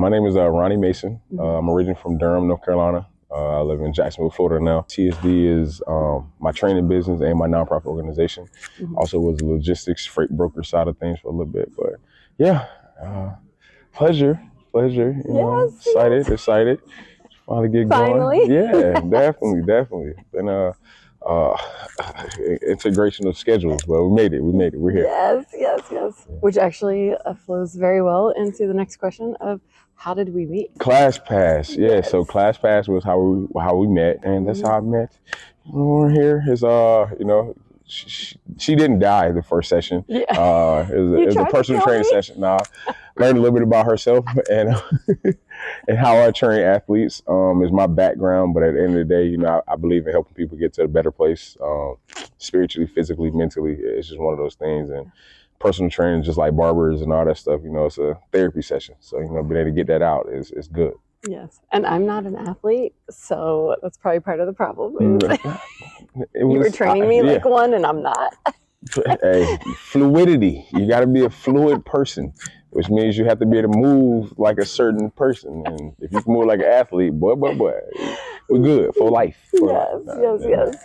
My name is Ronnie Mason. I'm originally from Durham, North Carolina. I live in Jacksonville, Florida now. TSD is my training business and my nonprofit organization. Also was the logistics, freight broker side of things for a little bit. But yeah, pleasure. You know, excited. Finally get going. Yeah, definitely. Been integration of schedules, but we made it. We're here. Yes. Which actually flows very well into the next question of how did we meet? Class pass, yeah. Yes. So class pass was how we met, and that's how I met. We're here is she didn't die the first session. Yeah. It was a personal training session. Learned a little bit about herself and and how I train athletes is my background. But at the end of the day, I believe in helping people get to a better place, spiritually, physically, mentally. It's just one of those things. And personal training, just like barbers and all that stuff, it's a therapy session. So, being able to get that out is good. Yes. And I'm not an athlete, so that's probably part of the problem. You were training me like one and I'm not. Hey, fluidity. You got to be a fluid person, which means you have to be able to move like a certain person. And if you can move like an athlete, boy, we're good for life. Yes.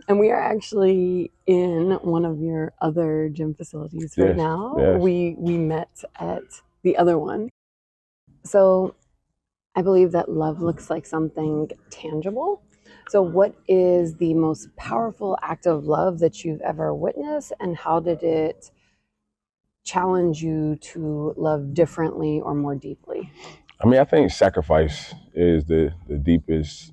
And we are actually in one of your other gym facilities right now. Yes. We met at the other one. So I believe that love looks like something tangible. So what is the most powerful act of love that you've ever witnessed, and how did it challenge you to love differently or more deeply? I mean, I think sacrifice is the deepest.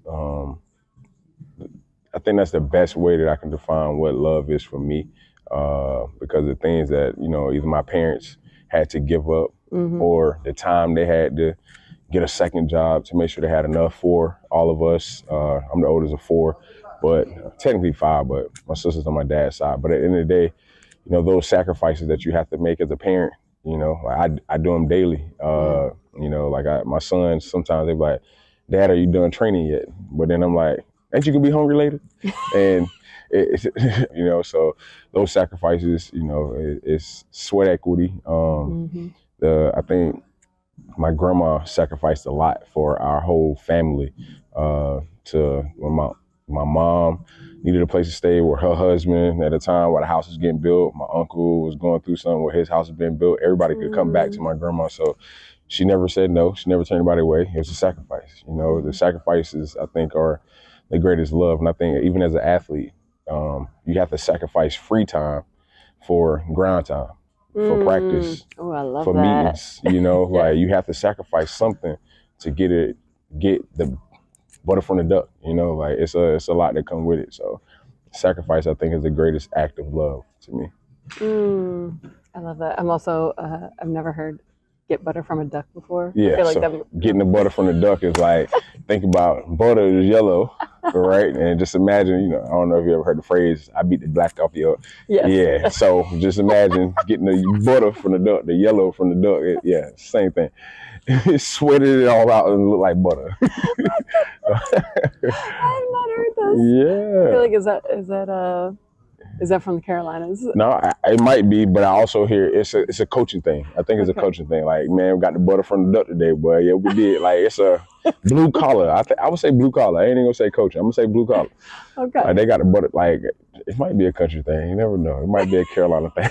I think that's the best way that I can define what love is for me, because the things that, either my parents had to give up or the time they had to get a second job to make sure they had enough for all of us. I'm the oldest of four, but technically five, but my sister's on my dad's side. But at the end of the day, those sacrifices that you have to make as a parent, I do them daily. My sons, sometimes they're like, "Dad, are you done training yet?" But then I'm like, "Ain't you gonna be hungry later?" And so those sacrifices, it's sweat equity. I think my grandma sacrificed a lot for our whole family. When my mom needed a place to stay with her husband at a time while the house was getting built. My uncle was going through something where his house was being built. Everybody could come back to my grandma. So she never said no. She never turned anybody away. It was a sacrifice. The sacrifices, I think, are the greatest love. And I think even as an athlete, you have to sacrifice free time for ground time, for practice, for meetings. Like you have to sacrifice something to get the butter from the duck. Like it's a lot that comes with it. So sacrifice, I think, is the greatest act of love to me. I love that. I'm also I've never heard get butter from a duck before. Yeah, I feel like getting the butter from the duck is like, think about butter is yellow, right? And just imagine, I don't know if you ever heard the phrase, "I beat the black off your." Yes. Yeah, so just imagine getting the butter from the duck, the yellow from the duck. Same thing. It sweated it all out and looked like butter. I've not heard this. Yeah. I feel like is that from the Carolinas? No, it might be, but I also hear it's a coaching thing. I think it's a coaching thing. Like, man, we got the butter from the duck today, boy. Yeah, we did. Like, it's a blue collar. I would say blue collar. I ain't even gonna say coaching. I'm gonna say blue collar. Okay. Like, they got the butter. Like, it might be a country thing. You never know. It might be a Carolina thing.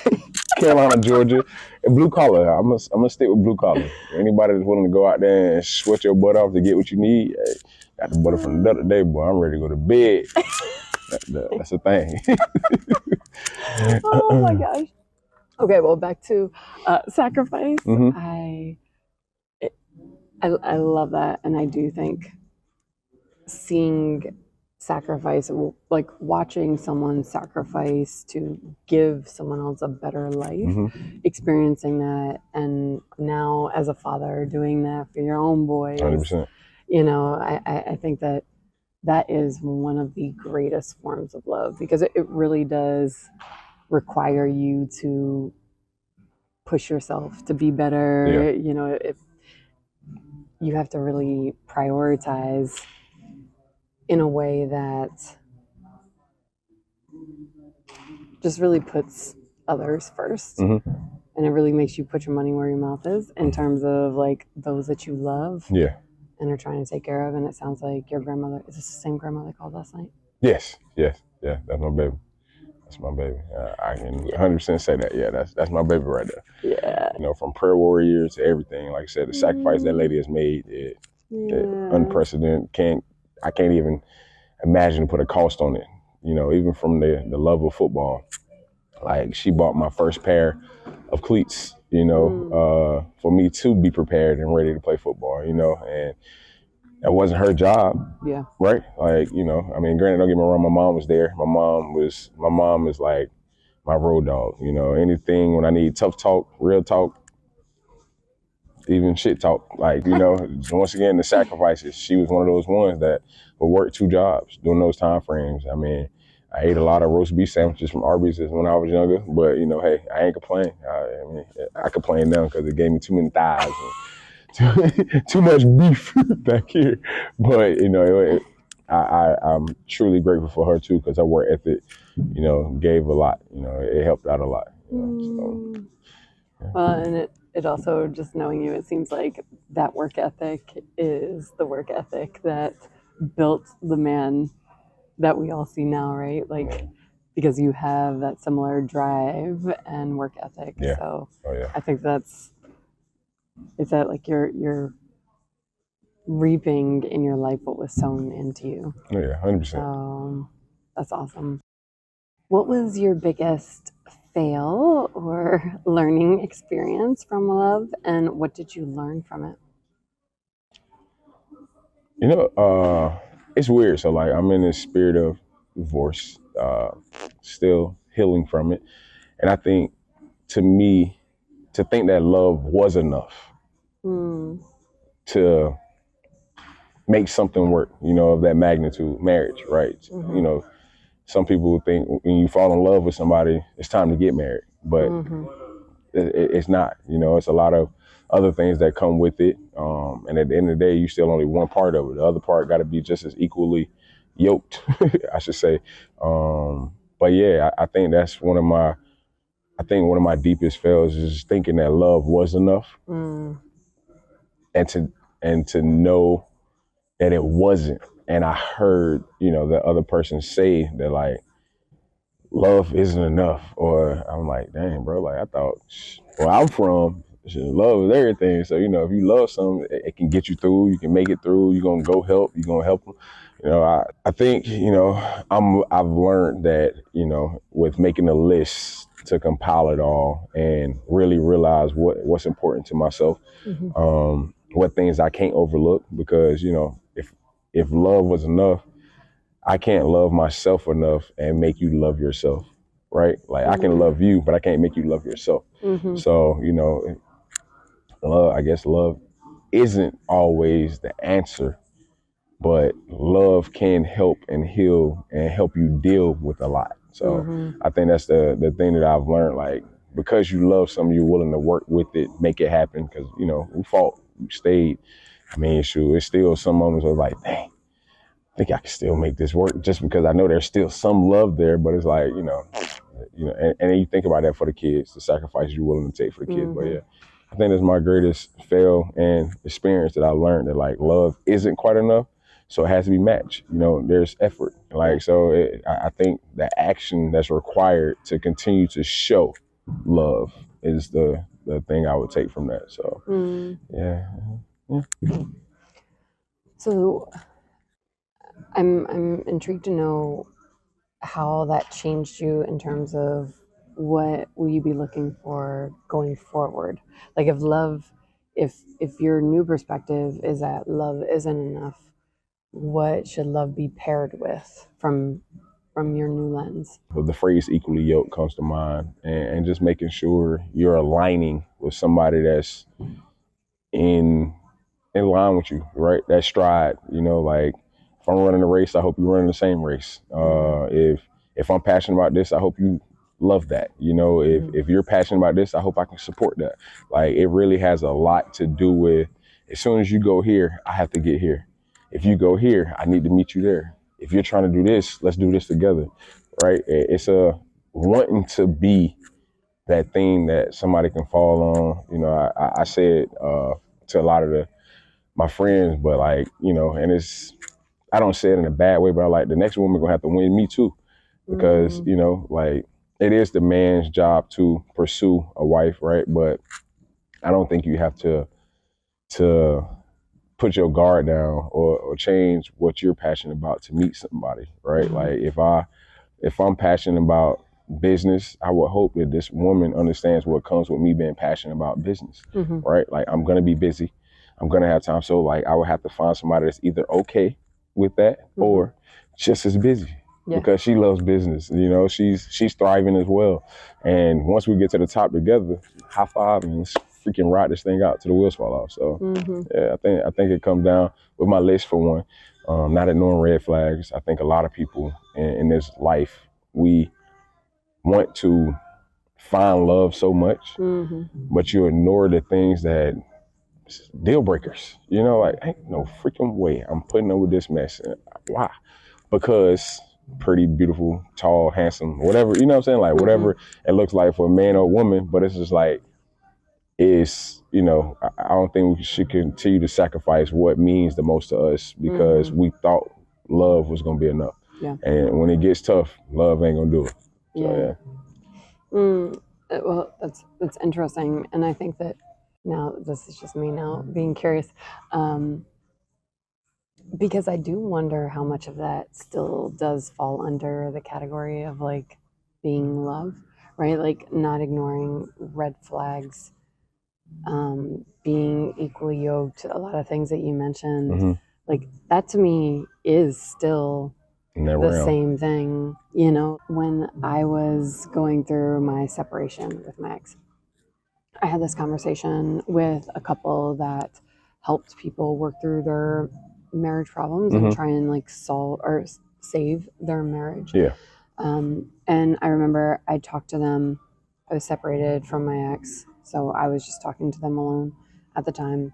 Carolina, Georgia, and blue collar. I'm gonna stick with blue collar. Anybody that's willing to go out there and sweat your butt off to get what you need, hey, got the butter from the duck today, boy. I'm ready to go to bed. That's a thing. Oh my gosh. Okay, well, back to sacrifice. I love that, and I do think seeing sacrifice, like watching someone sacrifice to give someone else a better life, experiencing that, and now as a father doing that for your own boys. 100%. I think that is one of the greatest forms of love, because it really does require you to push yourself to be better. If you have to really prioritize in a way that just really puts others first. And it really makes you put your money where your mouth is in terms of like those that you love Yeah. and are trying to take care of. And it sounds like your grandmother, is this the same grandmother that called last night? Yes. Yeah. That's my baby. That's my baby. I can 100% say that. Yeah, that's my baby right there. Yeah. You know, from prayer warrior to everything. Like I said, the sacrifice that lady has made, it unprecedented. I can't even imagine to put a cost on it. You know, even from the love of football. Like she bought my first pair of cleats, you know, for me to be prepared and ready to play football, you know, and that wasn't her job. Yeah. Right. Like, you know, I mean, granted, don't get me wrong, my mom was there. My mom is like my road dog, you know, anything when I need tough talk, real talk, even shit talk, like, you know, once again, the sacrifices. She was one of those ones that would work 2 jobs during those time frames. I mean, I ate a lot of roast beef sandwiches from Arby's when I was younger, but, you know, hey, I ain't complaining. I mean, I complain now because it gave me too many thighs and too much beef back here. But, you know, I'm truly grateful for her, too, because her work ethic, you know, gave a lot. You know, it helped out a lot. You know, so, yeah. Well, and it also, just knowing you, it seems like that work ethic is the work ethic that built the man that we all see now, right? Like, because you have that similar drive and work ethic. Yeah. So Oh, yeah. I think it's that like you're reaping in your life what was sown into you. Oh, yeah, 100%. So that's awesome. What was your biggest fail or learning experience from love, and what did you learn from it? You know, it's weird. So like I'm in this spirit of divorce, still healing from it. And I think to me, to think that love was enough to make something work, you know, of that magnitude, marriage, right? You know, some people think when you fall in love with somebody, it's time to get married, but it's not. You know, it's a lot of other things that come with it. And at the end of the day, you still only one part of it. The other part got to be just as equally yoked, I should say. But yeah, I think that's one of my deepest fails is thinking that love was enough, and to know that it wasn't. And I heard, you know, the other person say that like love isn't enough, or I'm like, dang, bro, like I thought where I'm from, love is everything. So, you know, if you love something, it can get you through, you can make it through, you're gonna go help, you're gonna help them. You know, I think, you know, I've learned that, you know, with making a list to compile it all and really realize what's important to myself, what things I can't overlook, because, you know, if love was enough, I can't love myself enough and make you love yourself, right? Like I can love you, but I can't make you love yourself. So, you know, I guess love isn't always the answer, but love can help and heal and help you deal with a lot. So I think that's the thing that I've learned, like, because you love something, you're willing to work with it, make it happen. Because, you know, we fought, we stayed. I mean, shoot, it's still some moments where like, dang, I think I can still make this work, just because I know there's still some love there. But it's like, you know, and then you think about that for the kids, the sacrifice you're willing to take for the kids. But yeah, I think that's my greatest fail and experience that I learned, that like love isn't quite enough. So it has to be matched. You know, there's effort. Like, so I think the action that's required to continue to show love is the thing I would take from that. So yeah. So I'm intrigued to know how that changed you in terms of what will you be looking for going forward. Like if your new perspective is that love isn't enough, what should love be paired with from your new lens? The phrase equally yoked comes to mind, and just making sure you're aligning with somebody that's in line with you, right? That stride, you know, like if I'm running a race, I hope you're running the same race. If I'm passionate about this, I hope you love that. You know, if you're passionate about this, I hope I can support that. Like, it really has a lot to do with, as soon as you go here, I have to get here. If you go here, I need to meet you there. If you're trying to do this, let's do this together, right? It's a wanting to be that thing that somebody can fall on. You know, I say it to a lot of my friends, but like, you know, and I don't say it in a bad way, but I like the next woman gonna have to win me too, because you know, like it is the man's job to pursue a wife, right? But I don't think you have to put your guard down or change what you're passionate about to meet somebody, right? Like if I'm passionate about business, I would hope that this woman understands what comes with me being passionate about business, right? Like I'm gonna be busy, I'm gonna have time, so like I would have to find somebody that's either okay with that or just as busy. Yeah. Because she loves business, you know, she's thriving as well. And once we get to the top together, high five and let's freaking ride this thing out to the wheels fall off. So yeah, I think it comes down with my list for one. Not ignoring red flags. I think a lot of people in this life, we want to find love so much, but you ignore the things that deal breakers. You know, like ain't no freaking way I'm putting up with this mess. Why? Because pretty, beautiful, tall, handsome, whatever, you know what I'm saying? Like whatever it looks like for a man or a woman, but it's just like, you know, I don't think we should continue to sacrifice what means the most to us because we thought love was going to be enough. Yeah. And when it gets tough, love ain't going to do it. So, yeah. Well, that's interesting. And I think that now, this is just me now being curious, because I do wonder how much of that still does fall under the category of like being love, right? Like not ignoring red flags, being equally yoked, a lot of things that you mentioned, like that to me is still the same thing. You know, when I was going through my separation with my ex, I had this conversation with a couple that helped people work through their marriage problems and try and like solve or save their marriage. Yeah. And I remember I talked to them. I was separated from my ex, so I was just talking to them alone at the time.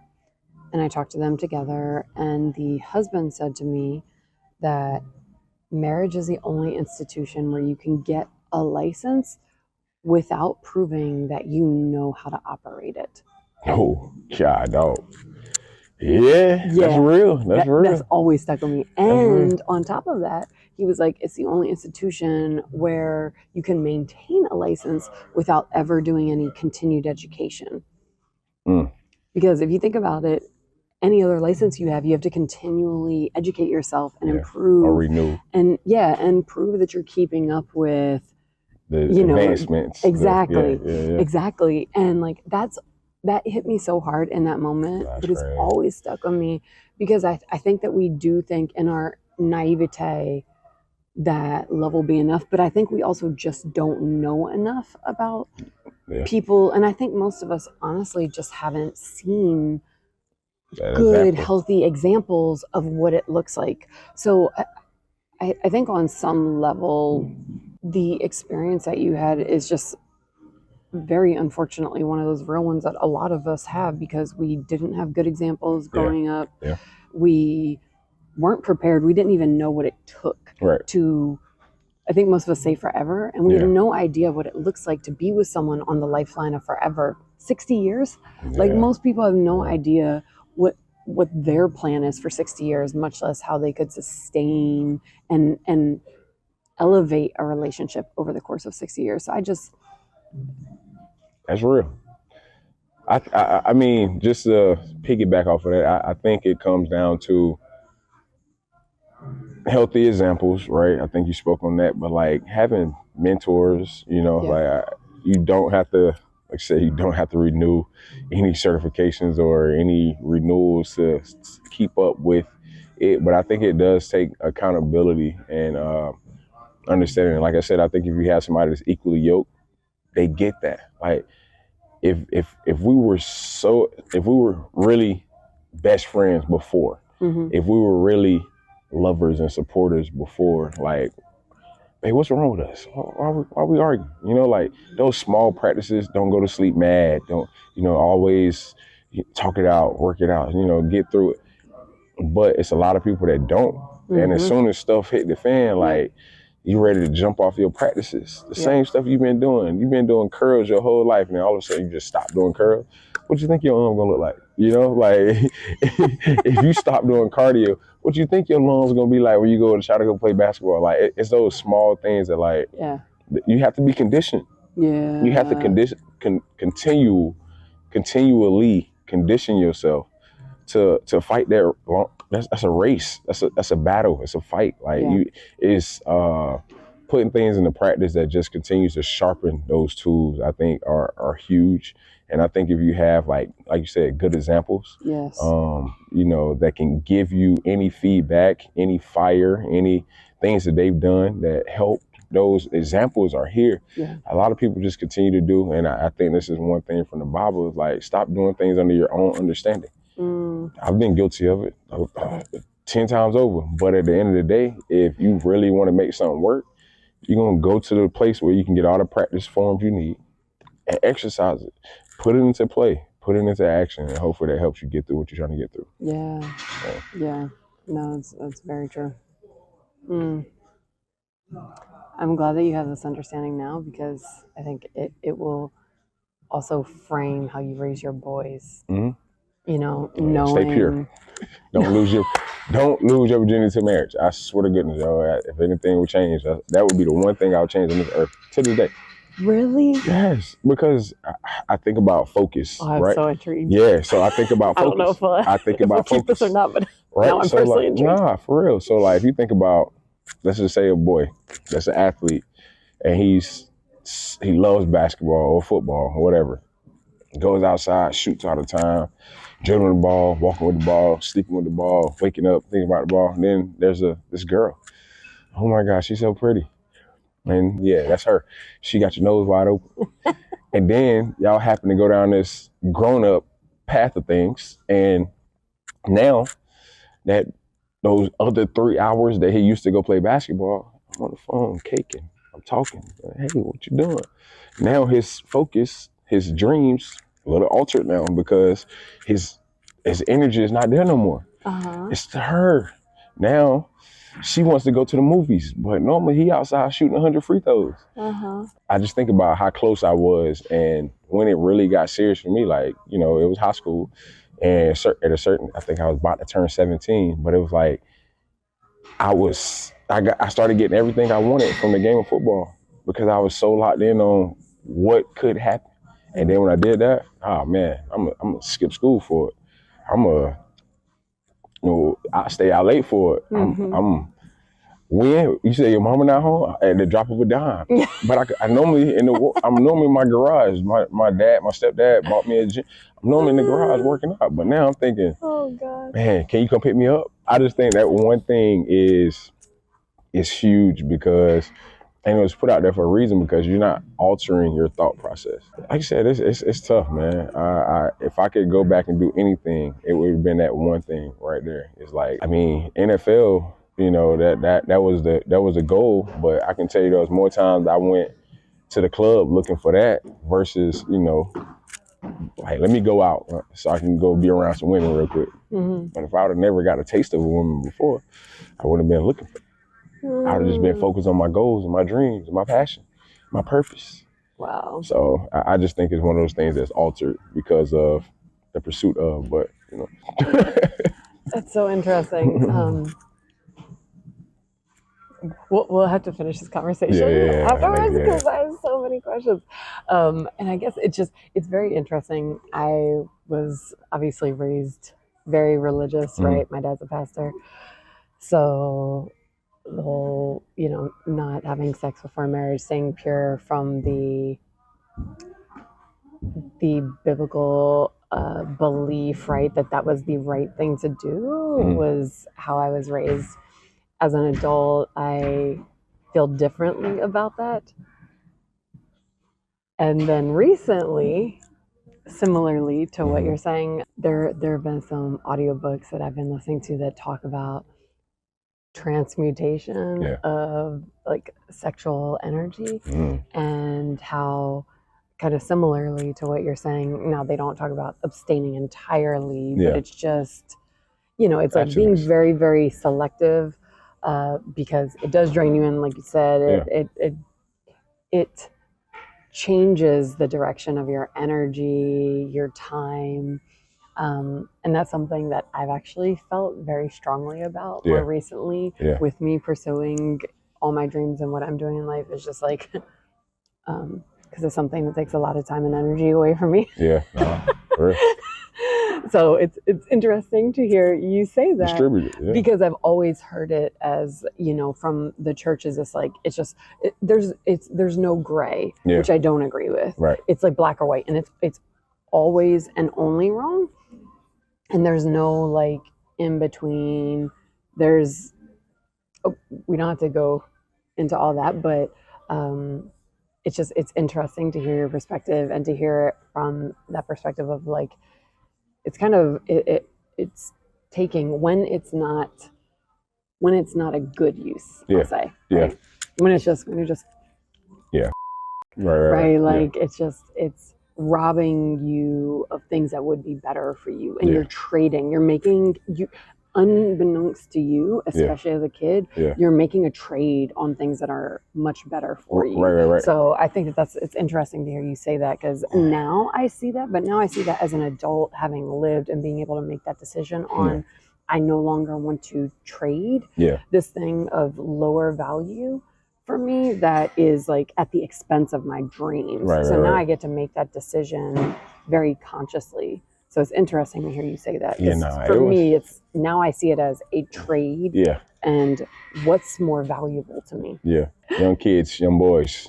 And I talked to them together, and the husband said to me that marriage is the only institution where you can get a license without proving that you know how to operate it. Oh, God, dog. Yeah, that's real. That's real. That's always stuck with me. And on top of that, he was like, it's the only institution where you can maintain a license without ever doing any continued education. Because if you think about it, any other license you have to continually educate yourself and improve. Or renew. And and prove that you're keeping up with the advancements. Exactly. Exactly. And like that hit me so hard in that moment, but it's always stuck on me because I think that we do think in our naivete that love will be enough, but I think we also just don't know enough about people. And I think most of us honestly just haven't seen good, healthy examples of what it looks like. So I think on some level, the experience that you had is just very unfortunately one of those real ones that a lot of us have because we didn't have good examples growing up. Yeah. We weren't prepared. We didn't even know what it took to, I think most of us say forever, and we have no idea what it looks like to be with someone on the lifeline of forever. 60 years? Like most people have no idea what their plan is for 60 years, much less how they could sustain and elevate a relationship over the course of 60 years. So that's real. I mean, just to piggyback off of that, I think it comes down to healthy examples, right? I think you spoke on that, but like having mentors, you know, like you don't have to, like I said, you don't have to renew any certifications or any renewals to keep up with it. But I think it does take accountability and understanding. Like I said, I think if you have somebody that's equally yoked, they get that. Like if we were really best friends before, if we were really lovers and supporters before, like, hey, what's wrong with us? Why are we arguing? You know, like those small practices, don't go to sleep mad, don't, you know, always talk it out, work it out, you know, get through it. But it's a lot of people that don't. And as soon as stuff hit the fan, like, You ready to jump off your practices. The same stuff you've been doing. You've been doing curls your whole life, and then all of a sudden you just stop doing curls. What you think your arm gonna look like? You know, like if you stop doing cardio, what you think your lungs gonna be like when you go to try to go play basketball? Like it's those small things that like you have to be conditioned. Yeah. You have to continually condition yourself to fight that. That's a race. That's a battle. It's a fight. Like it's putting things into practice that just continues to sharpen those tools. I think are huge. And I think if you have like you said, good examples, you know, that can give you any feedback, any fire, any things that they've done that help. Those examples are here. A lot of people just continue to do, and I think this is one thing from the Bible, is like stop doing things under your own understanding. I've been guilty of it 10 times over. But at the end of the day, if you really want to make something work, you're going to go to the place where you can get all the practice forms you need and exercise it. Put it into play. Put it into action, and hopefully that helps you get through what you're trying to get through. Yeah. No, that's very true. I'm glad that you have this understanding now, because I think it will also frame how you raise your boys. You know, knowing... Stay pure. Don't lose your virginity to marriage. I swear to goodness, if anything would change, that would be the one thing I would change on this earth to this day. Really? Yes, because I think about focus. I'm right? so intrigued. Yeah, so I think about focus. I don't know if I think about keep focus. this or not, but right? now I'm so personally like, intrigued. Nah, for real. So like, if you think about, let's just say a boy that's an athlete, and he loves basketball or football or whatever, goes outside, shoots all the time, dribbling the ball, walking with the ball, sleeping with the ball, waking up, thinking about the ball. And then there's this girl. Oh my gosh, she's so pretty. And yeah, that's her. She got your nose wide open. And then y'all happen to go down this grown-up path of things. And now that those other 3 hours that he used to go play basketball, I'm on the phone caking. I'm talking. Hey, what you doing? Now his focus, his dreams, a little altered now, because his energy is not there no more. It's to her. Now she wants to go to the movies, but normally he outside shooting 100 free throws. I just think about how close I was, and when it really got serious for me, like, you know, it was high school, and at a certain, I think I was about to turn 17, but it was like, I started getting everything I wanted from the game of football, because I was so locked in on what could happen. And then when I did that, oh man, I'm gonna skip school for it. I stay out late for it. When you say your mama not home, at the drop of a dime. But I'm normally in my garage. My stepdad bought me a gym. I'm normally in the garage working out. But now I'm thinking, oh God, man, can you come pick me up? I just think that one thing is huge, because and it was put out there for a reason, because you're not altering your thought process. Like I said, it's tough, man. If I could go back and do anything, it would have been that one thing right there. It's like, I mean, NFL, you know, that was the goal, but I can tell you there was more times I went to the club looking for that versus, you know, like, let me go out so I can go be around some women real quick. But if I would have never got a taste of a woman before, I wouldn't have been looking for it. I would have just been focused on my goals and my dreams and my passion, my purpose. Wow. So I just think it's one of those things that's altered because of the pursuit of, but, you know. That's so interesting. We'll have to finish this conversation afterwards, because I have so many questions. And I guess it's very interesting. I was obviously raised very religious, right? My dad's a pastor. So the whole, you know, not having sex before marriage, staying pure from the biblical belief, right, that was the right thing to do, was how I was raised. As an adult, I feel differently about that. And then recently, similarly to what you're saying, there have been some audiobooks that I've been listening to that talk about transmutation of like sexual energy, and how, kind of similarly to what you're saying, now they don't talk about abstaining entirely, but it's just, you know, it's like being very, very selective because it does drain you, and like you said, it changes the direction of your energy, your time. And that's something that I've actually felt very strongly about more recently with me pursuing all my dreams, and what I'm doing in life is just like, because it's something that takes a lot of time and energy away from me. So it's interesting to hear you say that, because I've always heard it as, from the churches, it's like, it's just, there's no gray, which I don't agree with. It's like black or white, and it's always and only wrong. And there's no like in between. We don't have to go into all that, but it's interesting to hear your perspective, and to hear it from that perspective of like, it's kind of it's taking when it's not a good use, I'll say, right? when you're just right, like it's robbing you of things that would be better for you, and you're making unbeknownst to you, especially as a kid, you're making a trade on things that are much better for you. Right. So I think it's interesting to hear you say that, because now I see that, but now I see that as an adult, having lived and being able to make that decision on, I no longer want to trade this thing of lower value for me that is like at the expense of my dreams. So now I get to make that decision very consciously. So it's interesting to hear you say that. For me, it's now I see it as a trade. And what's more valuable to me. Young kids, young boys,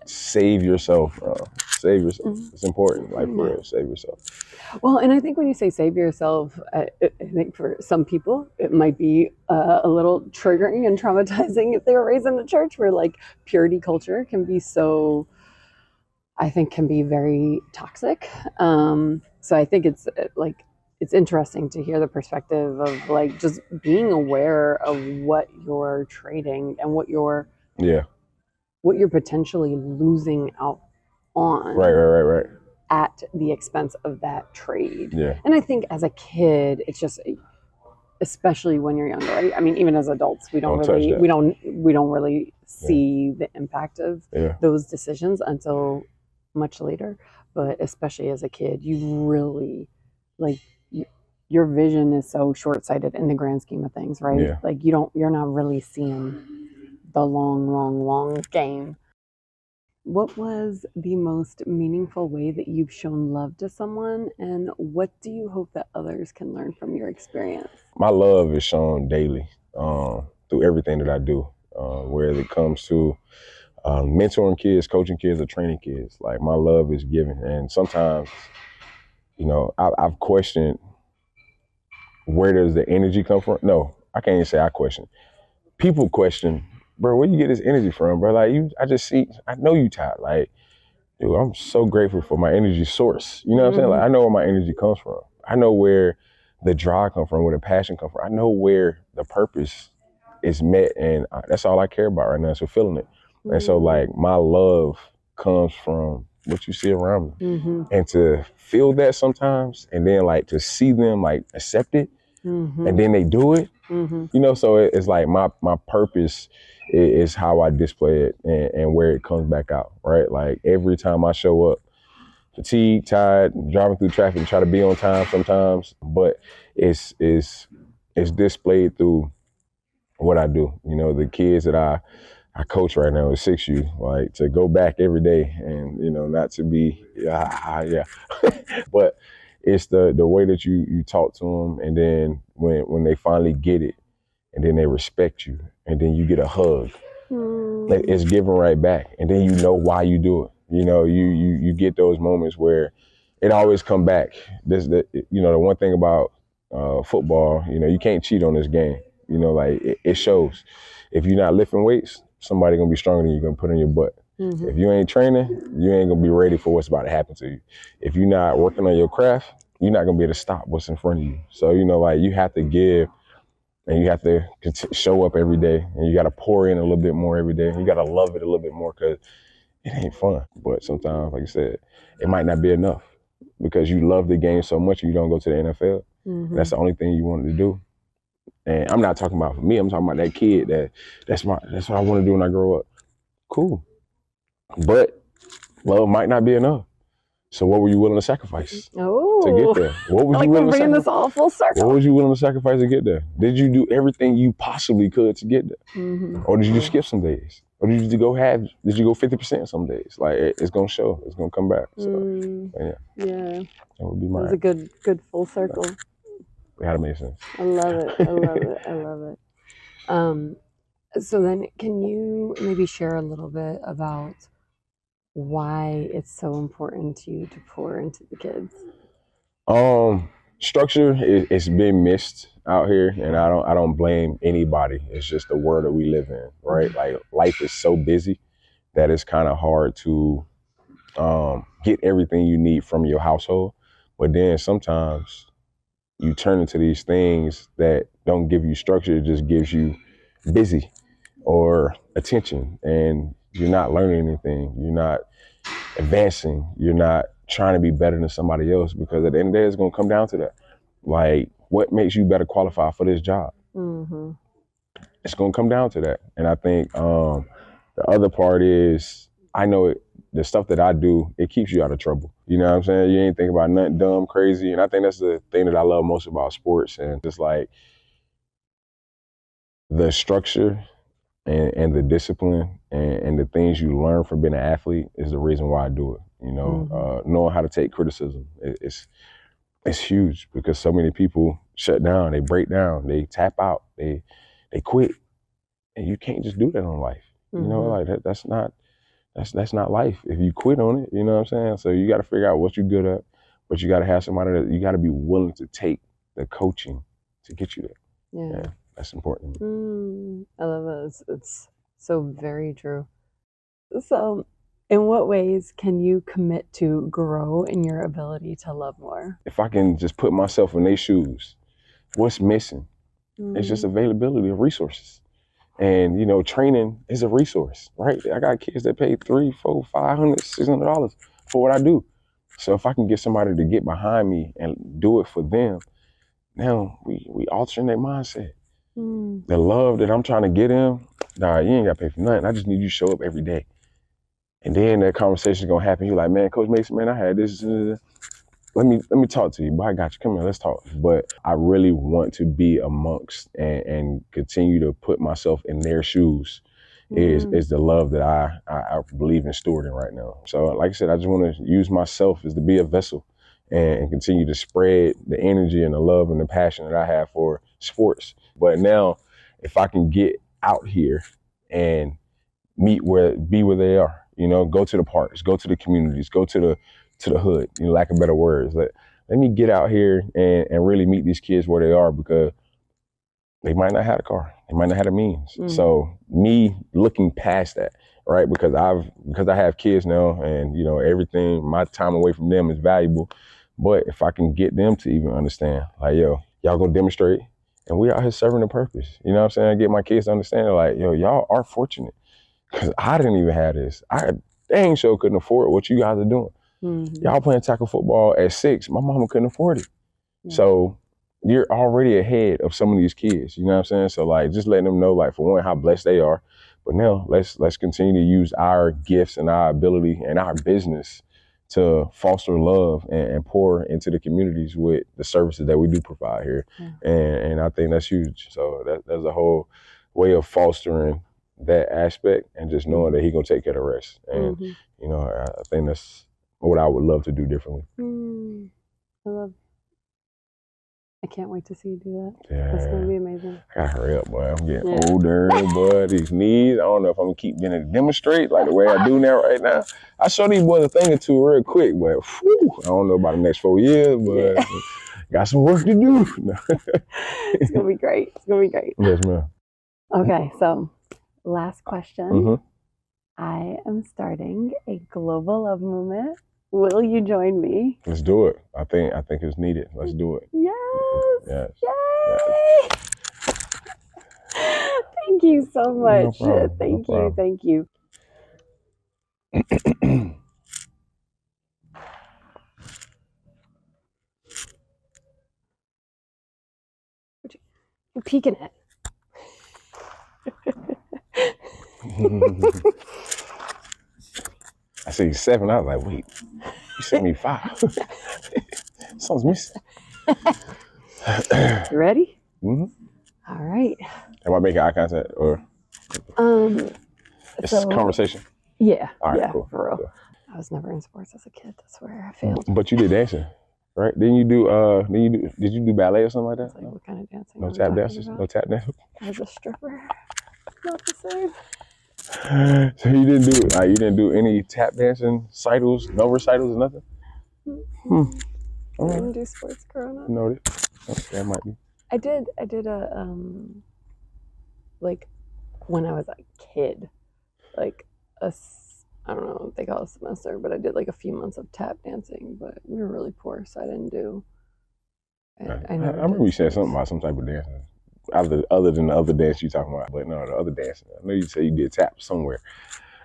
save yourself, bro. Save yourself. It's important. Like, for real, save yourself. Well, and I think when you say save yourself, I think for some people, it might be a little triggering and traumatizing if they were raised in the church, where like purity culture can be so, I think, can be very toxic. So I think it's interesting to hear the perspective of like just being aware of what you're trading and what you're potentially losing out on. Right. At the expense of that trade. And I think as a kid, it's just, especially when you're younger, right? I mean, even as adults, we don't really see the impact of those decisions until much later. But especially as a kid, you really, like, your vision is so short-sighted in the grand scheme of things, right? Like you're not really seeing the long game. What was the most meaningful way that you've shown love to someone, and what do you hope that others can learn from your experience? My love is shown daily through everything that I do, whether it comes to mentoring kids, coaching kids, or training kids. Like, my love is given. And sometimes, I've questioned, where does the energy come from? No, I can't even say I question. People question, bro, where you get this energy from, bro? Like, I know you tired. Like, dude, I'm so grateful for my energy source. You know what I'm saying? Like, I know where my energy comes from. I know where the drive comes from, where the passion comes from. I know where the purpose is met, and that's all I care about right now, is fulfilling it. And so, like, my love comes from what you see around me. And to feel that sometimes, and then, like, to see them, like, accept it, and then they do it, so it's like my purpose is how I display it, and where it comes back out, right? Like, every time I show up, fatigued, tired, driving through traffic, try to be on time sometimes, but it's displayed through what I do. The kids that I coach right now is 6U, like, to go back every day and, not to be, but it's the way that you talk to them, and then when they finally get it, and then they respect you, and then you get a hug, like, it's given right back, and then you know why you do it. You get those moments where it always come back. The one thing about football, you can't cheat on this game. Like, it shows. If you're not lifting weights, somebody gonna be stronger than you, gonna put in your butt. If you ain't training, you ain't gonna be ready for what's about to happen to you. If you're not working on your craft, you're not gonna be able to stop what's in front of you. So, like, you have to give, and you have to show up every day, and you got to pour in a little bit more every day. And you got to love it a little bit more, because it ain't fun. But sometimes, like I said, it might not be enough, because you love the game so much, you don't go to the NFL. And that's the only thing you wanted to do. And I'm not talking about for me. I'm talking about that kid that's what I want to do when I grow up. Cool. But love might not be enough. So what were you willing to sacrifice to get there? What was I you like we're willing to bringing this sacrifice? all full circle. What was you willing to sacrifice to get there? Did you do everything you possibly could to get there? Or did you skip some days? Or did you go 50% some days? Like it's gonna show. It's gonna come back. So yeah. That would be was a good full circle. It had to make sense. I love it. I love it. I love it. So then can you maybe share a little bit about why it's so important to you to pour into the kids? Structure it's been missed out here, and I don't blame anybody. It's just the world that we live in, right? Like life is so busy that it's kind of hard to get everything you need from your household. But then sometimes you turn into these things that don't give you structure, it just gives you busy or attention, and you're not learning anything. You're not advancing. You're not trying to be better than somebody else, because at the end of the day, it's going to come down to that. Like, what makes you better qualified for this job? It's going to come down to that. And I think the other part is, I know the stuff that I do, it keeps you out of trouble. You know what I'm saying? You ain't think about nothing dumb, crazy. And I think that's the thing that I love most about sports. And just like the structure and the discipline and the things you learn from being an athlete is the reason why I do it. You know, knowing how to take criticism, it's huge, because so many people shut down, they break down, they tap out, they quit, and you can't just do that on life. You know, like that's not life. If you quit on it, you know what I'm saying? So you got to figure out what you're good at, but you got to have somebody that you got to be willing to take the coaching to get you there. Yeah. That's important to me. I love that. It's so very true. So, in what ways can you commit to grow in your ability to love more? If I can just put myself in their shoes, what's missing? It's just availability of resources. And, you know, training is a resource, right? I got kids that pay $300, $400, $500, $600 for what I do. So if I can get somebody to get behind me and do it for them, now we altering their mindset. The love that I'm trying to get them, nah, you ain't got to pay for nothing. I just need you to show up every day. And then that conversation is going to happen. You're like, man, Coach Mason, man, I had this. Let me talk to you. Boy, I got you. Come here, let's talk. But I really want to be amongst and continue to put myself in their shoes is the love that I believe in stewarding right now. So like I said, I just want to use myself as to be a vessel and continue to spread the energy and the love and the passion that I have for sports. But now, if I can get out here and be where they are, you know, go to the parks, go to the communities, go to the hood, you know, lack of better words. Let me get out here and really meet these kids where they are, because they might not have a car, they might not have the means. So me looking past that, right? Because I have kids now, and you know, everything, my time away from them is valuable. But if I can get them to even understand, like, yo, y'all gonna demonstrate, and we out here serving a purpose. You know what I'm saying? Get my kids to understand, like, yo, y'all are fortunate, because I didn't even have this. I dang sure couldn't afford what you guys are doing. Y'all playing tackle football at 6. My mama couldn't afford it. So you're already ahead of some of these kids. You know what I'm saying? So like, just letting them know, like, for one, how blessed they are. But now let's continue to use our gifts and our ability and our business to foster love and pour into the communities with the services that we do provide here. And I think that's huge. So that's a whole way of fostering that aspect, and just knowing that he gonna take care of the rest. And you know, I think that's what I would love to do differently. I can't wait to see you do that. Yeah. That's gonna be amazing. I gotta hurry up, boy. I'm getting older, boy. These knees, I don't know if I'm gonna keep being able to demonstrate like the way I do now right now. I show these boys a thing or two real quick, but whew, I don't know about the next 4 years, but got some work to do. It's gonna be great. It's gonna be great. Yes, ma'am. Okay, so last question. I am starting a global love movement. Will you join me? Let's do it. I think it's needed. Let's do it. Yes. Yes. Yay! Thank you so much. No problem. Thank you. You're peeking at. I see 7. I was like, wait, you sent me 5. Something's missing. You ready? Mm-hmm. All right. Am I making eye contact or? It's conversation. Yeah. All right, yeah, cool. for real. Cool. I was never in sports as a kid. That's where I failed. But you did dancing, right? Did you do ballet or something like that? Like, what kind of dancing? No tap dances. No tap dances. As a stripper, not the same. So you didn't do any tap dancing recitals, no recitals, nothing. I didn't do sports growing up. Noted. That might be. I did a like when I was a kid, like I don't know what they call a semester, but I did like a few months of tap dancing, but we were really poor, so I didn't do. I remember you said something about some type of dancing, other than the other dance you talking about, but no, the other dancing. I know you said you did tap somewhere,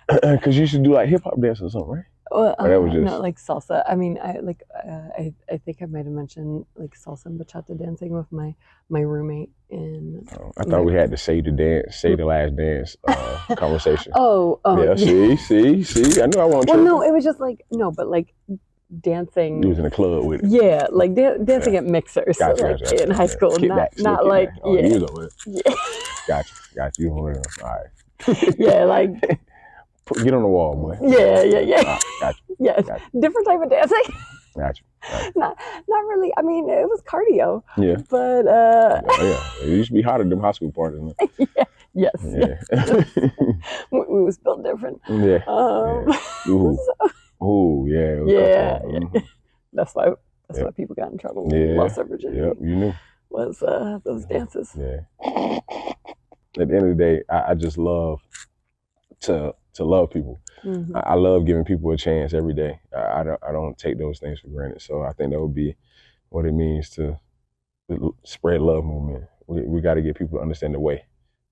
because you should do like hip hop dance or something, right? Well, that was just... no, like salsa. I mean, I think I might have mentioned like salsa and bachata dancing with my roommate in. I thought we had to say the last dance conversation. Yeah. See. I knew I wanted. Well, no, it was just like but like dancing. You was in a club with it. Yeah, like dancing at mixers. Gotcha. In high school, not like yeah. You was over it. Yeah. Gotcha. You were all right. Yeah, like. Get on the wall, boy. Yeah. Gotcha. Yes, gotcha. Different type of dancing. Gotcha. Not really. I mean, it was cardio. Yeah. But yeah. It used to be hotter than high school parties. Yeah. Yes. Yeah. we was built different. Yeah. Ooh, yeah. Yeah. That's why people got in trouble. Yeah. Lost their virginity. Yep, you knew. Was those dances. Yeah. At the end of the day, I just love to love people. Mm-hmm. I love giving people a chance every day. I don't take those things for granted. So I think that would be what it means to spread love movement. We got to get people to understand the way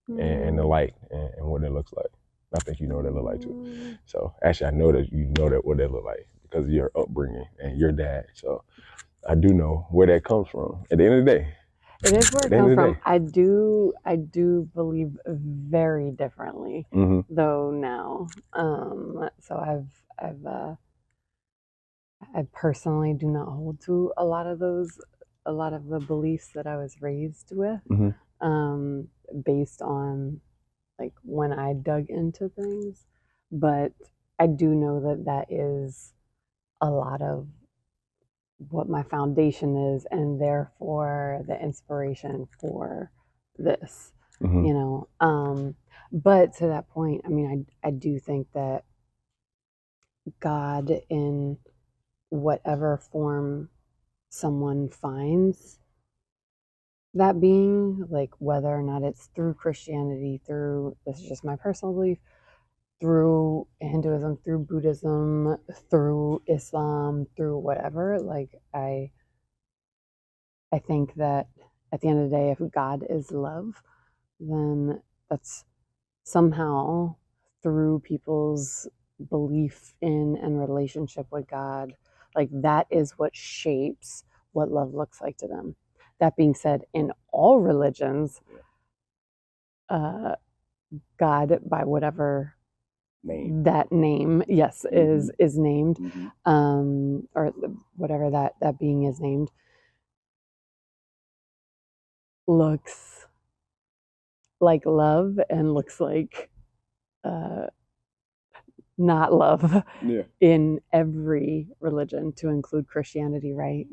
and the light and what it looks like. I think you know what it look like too. So actually, I know that you know that what it look like because of your upbringing and your dad. So I do know where that comes from. At the end of the day. It is where it comes from. I do believe very differently though now. So I personally do not hold to a lot of the beliefs that I was raised with, based on like when I dug into things. But I do know that is a lot of what my foundation is, and therefore the inspiration for this, but to that point, I mean, I do think that God, in whatever form someone finds that being, like whether or not it's through Christianity, this is just my personal belief, through Hinduism, through Buddhism, through Islam, through whatever, like I think that at the end of the day, if God is love, then that's somehow through people's belief in and relationship with God, like that is what shapes what love looks like to them. That being said, in all religions, God, by whatever that name, yes, is named, or whatever that being is named, looks like love and looks like not love in every religion, to include Christianity, right?